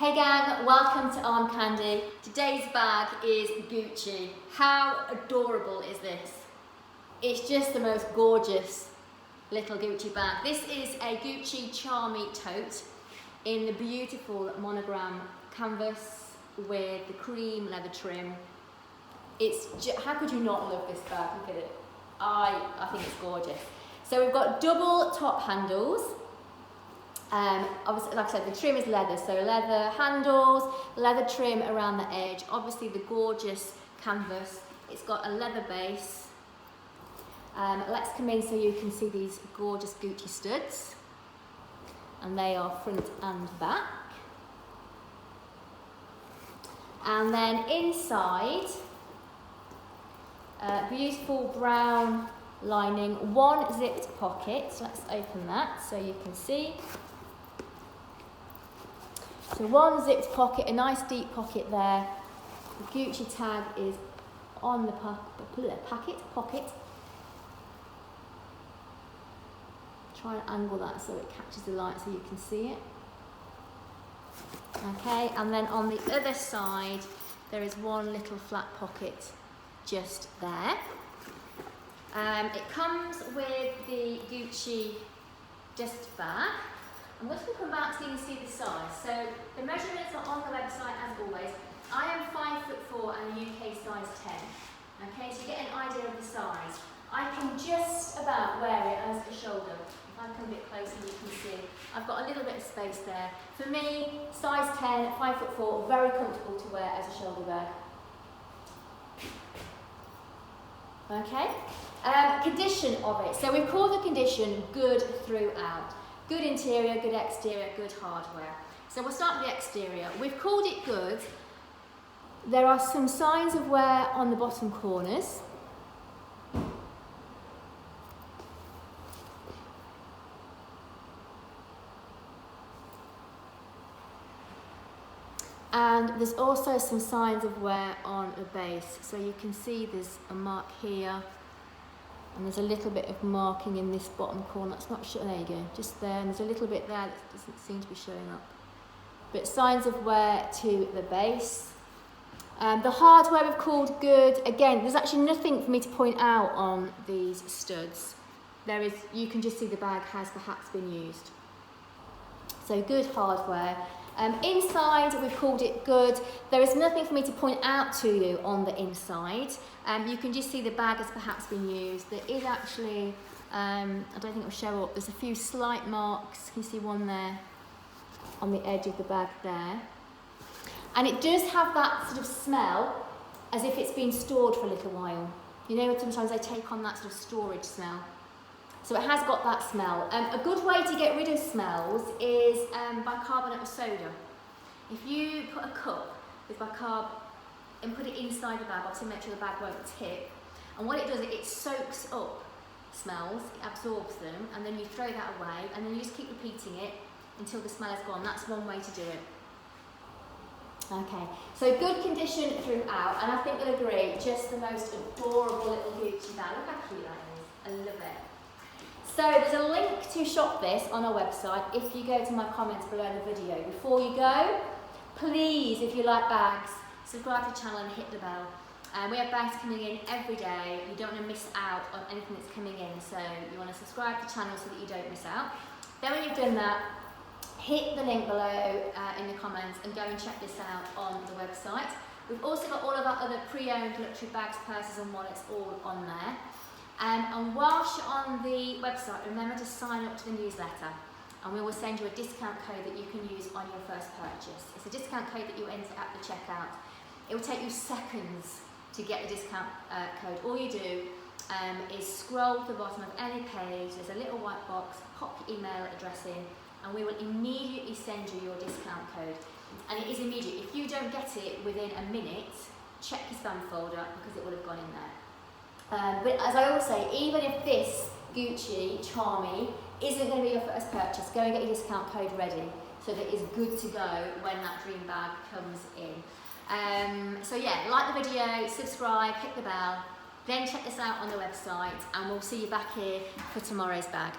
Hey gang, welcome to Armcandy. Today's bag is Gucci. How adorable is this? It's just the most gorgeous little Gucci bag. This is a Gucci Charmy Tote in the beautiful monogram canvas with the cream leather trim. How could you not love this bag? Look at it. I think it's gorgeous. So we've got double top handles. Obviously, like I said, the trim is leather, so leather handles, leather trim around the edge. Obviously, the gorgeous canvas. It's got a leather base. Let's come in so you can see these gorgeous Gucci studs, and they are front and back. And then inside, beautiful brown lining, one zipped pocket. So let's open that so you can see. So one zipped pocket, a nice deep pocket there. The Gucci tag is on the pocket. Try and angle that so it catches the light so you can see it. Okay, and then on the other side, there is one little flat pocket just there. It comes with the Gucci dust bag. I'm just going to come back so you can see the size. So the measurements are on the website as always. I am 5'4" and a UK size 10. Okay, so you get an idea of the size. I can just about wear it as a shoulder. If I come a bit closer, you can see I've got a little bit of space there. For me, size 10, 5'4", very comfortable to wear as a shoulder bag. Okay, condition of it. So we've called the condition good throughout. Good interior, good exterior, good hardware. So we'll start with the exterior. We've called it good. There are some signs of wear on the bottom corners. And there's also some signs of wear on the base. So you can see there's a mark here. And there's a little bit of marking in this bottom corner. That's not sure. There you go, just there. And there's a little bit there that doesn't seem to be showing up. But signs of wear to the base. The hardware we've called good. Again, there's actually nothing for me to point out on these studs. You can just see the bag has perhaps been used. So good hardware. Inside, we've called it good. There is nothing for me to point out to you on the inside. You can just see the bag has perhaps been used. There is actually, I don't think it will show up, there's a few slight marks. You can see one there on the edge of the bag there. And it does have that sort of smell as if it's been stored for a little while. You know, sometimes they take on that sort of storage smell. So it has got that smell. A good way to get rid of smells is bicarbonate of soda. If you put a cup with bicarb and put it inside the bag, obviously make sure the bag won't tip. And what it does, it soaks up smells, it absorbs them, and then you throw that away, and then you just keep repeating it until the smell is gone. That's one way to do it. Okay, so good condition throughout, and I think you'll agree, just the most adorable little Gucci bag. Look how cute that is. I love it. So there's a link to shop this on our website if you go to my comments below the video. Before you go, please, if you like bags, subscribe to the channel and hit the bell. We have bags coming in every day. You don't want to miss out on anything that's coming in, so you want to subscribe to the channel so that you don't miss out. Then when you've done that, hit the link below in the comments and go and check this out on the website. We've also got all of our other pre-owned luxury bags, purses and wallets all on there. And whilst you're on the website, remember to sign up to the newsletter, and we will send you a discount code that you can use on your first purchase. It's a discount code that you enter at the checkout. It will take you seconds to get the discount code. All you do is scroll to the bottom of any page, there's a little white box, pop your email address in, and we will immediately send you your discount code. And it is immediate. If you don't get it within a minute, check your spam folder because it will have gone in there. But as I always say, even if this Gucci Charmy isn't going to be your first purchase, go and get your discount code ready so that it's good to go when that dream bag comes in. So yeah, like the video, subscribe, hit the bell, then check this out on the website, and we'll see you back here for tomorrow's bag.